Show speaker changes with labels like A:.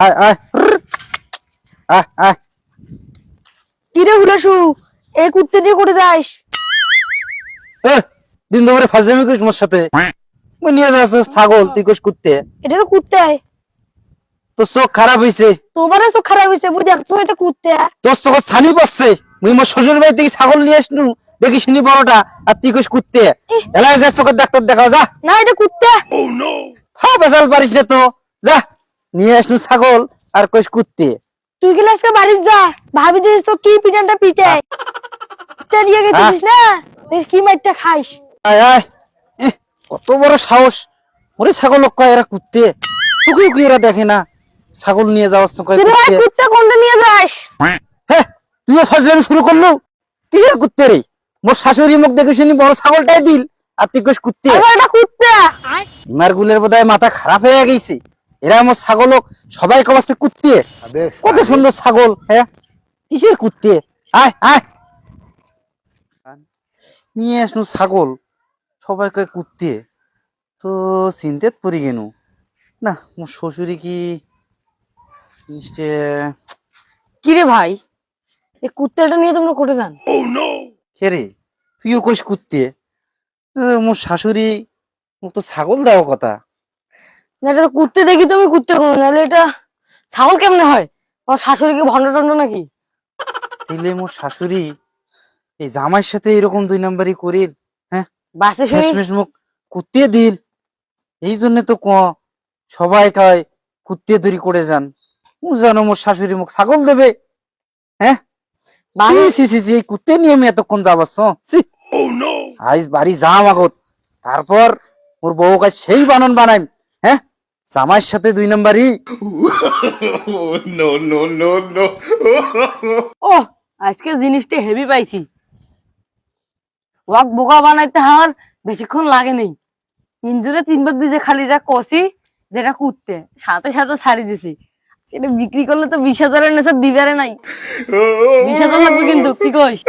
A: আয় আয় আয় আয়।
B: কিরে হুলাসু, এই কুত্তে নিয়ে করে যাস?
A: দিন দুপুরে ফাজলামি করিস তোমার সাথে। নিয়ে যাচ্ছ ছাগল, তুই কইস কুত্তে।
B: এটা তো কুত্তে।
A: তোর চোখ খারাপ হয়েছে,
B: তোমারও চোখ খারাপ হয়েছে, বুঝ দেখছো এটা কুত্তে।
A: তোর চোখ ছানি পাচ্ছে। মুই মোর শ্বশুর বাড়ি থেকে ছাগল নিয়ে আসনু, দেখি শুনি বড়টা, আর তুই কইস কুত্তে। এলাকায় যা চোখের ডাক্তার দেখাও যা।
B: না এটা কুত্তে।
A: হ্যাঁ বেজাল পারিস না তো, যা নিয়ে আসনু ছাগল আর কইস কুত্তে।
B: তুই গেলে আজকে বাড়ি যা, ভাবি দিস তো কি পিটানটা পিটে কুত্তে নিয়ে গেছিস না, দেখ কি মাইরটা খাইস।
A: আয় আয়। কত বড় সাহস, ওরে ছাগল কয় এরা কুত্তে। চোখে কি এরা দেখে না ছাগল নিয়ে যাওয়ার কয়
B: তুই
A: কুত্তে।
B: কুত্তে কোনটা নিয়ে যাস?
A: হ্যাঁ তুইও ফাজলামি শুরু করলো। কিসের কুত্তে রে? মোর শাশুড়ি মুখ দেখে শুনি বড় ছাগলটাই দিল, আর তুই কইস কুত্তে।
B: আবার এটা কুত্তে।
A: মারগুলের বোধহয় মাথা খারাপ হয়ে গেছে। এরা আমার ছাগল সবাই কবাচ্ছে কুত্তে। কত সুন্দর ছাগল। হ্যাঁ কিসের কুত্তে? আয় আয়। নিয়ে আসনু ছাগল, সবাই কয় কুত্তে। তো চিন্তাত পড়ি গেনু। না মোর শ্বশুরি কি
B: কিরে ভাই, এই কুত্তেটা নিয়ে তোমরা কোটে যান?
A: কে রে? তুইও কইস কুত্তে। মোর শাশুড়ি মোক তো ছাগল দেওয়া কথা।
B: না এটা তো কুত্তে দেখি তুমি কুত্তে কোনো, নাহলে এটা ছাগল কেমনে হয়? আমার শাশুড়ি কি ভন্ড টন্ড নাকি?
A: তাইলে মোর শাশুড়ি এই জামাইয়ের সাথে এরকম দুই নাম্বারই করিল। হ্যাঁ
B: বাসে শুনি
A: শেষমেশ মুখ কুত্তে দিল। এই জন্য তো সবাই কয় কুত্তে তৈরি করে যান। ও জানো মোর শাশুড়ি মুখ ছাগল দেবে? হ্যাঁ
B: বাসে
A: সি সি সি, এই কুত্তে নিয়ে আমি এতক্ষণ যাবাস। আইস বাড়ি যাম আগত, তারপর মোর বউ কাজ সেই বানন বানাইম। হ্যাঁ জামাইয়ের সাথে দুই নাম্বারই।
C: No, no, no, no.
B: ও আজকে জিনিসটা হেভি পাইছি। ওয়াক বোকা বানাইতে আমার বেশিক্ষণ লাগে নেই। তিনজনে তিনবার দিয়ে খালি যা কষি যেটা কুত্তে, সাথে সাথে ছাড়ি দিছি। সেটা বিক্রি করলে তো 20,000-এর নেশা দিবারে নাই। 20,000 লাগবে কিন্তু, কি কইস?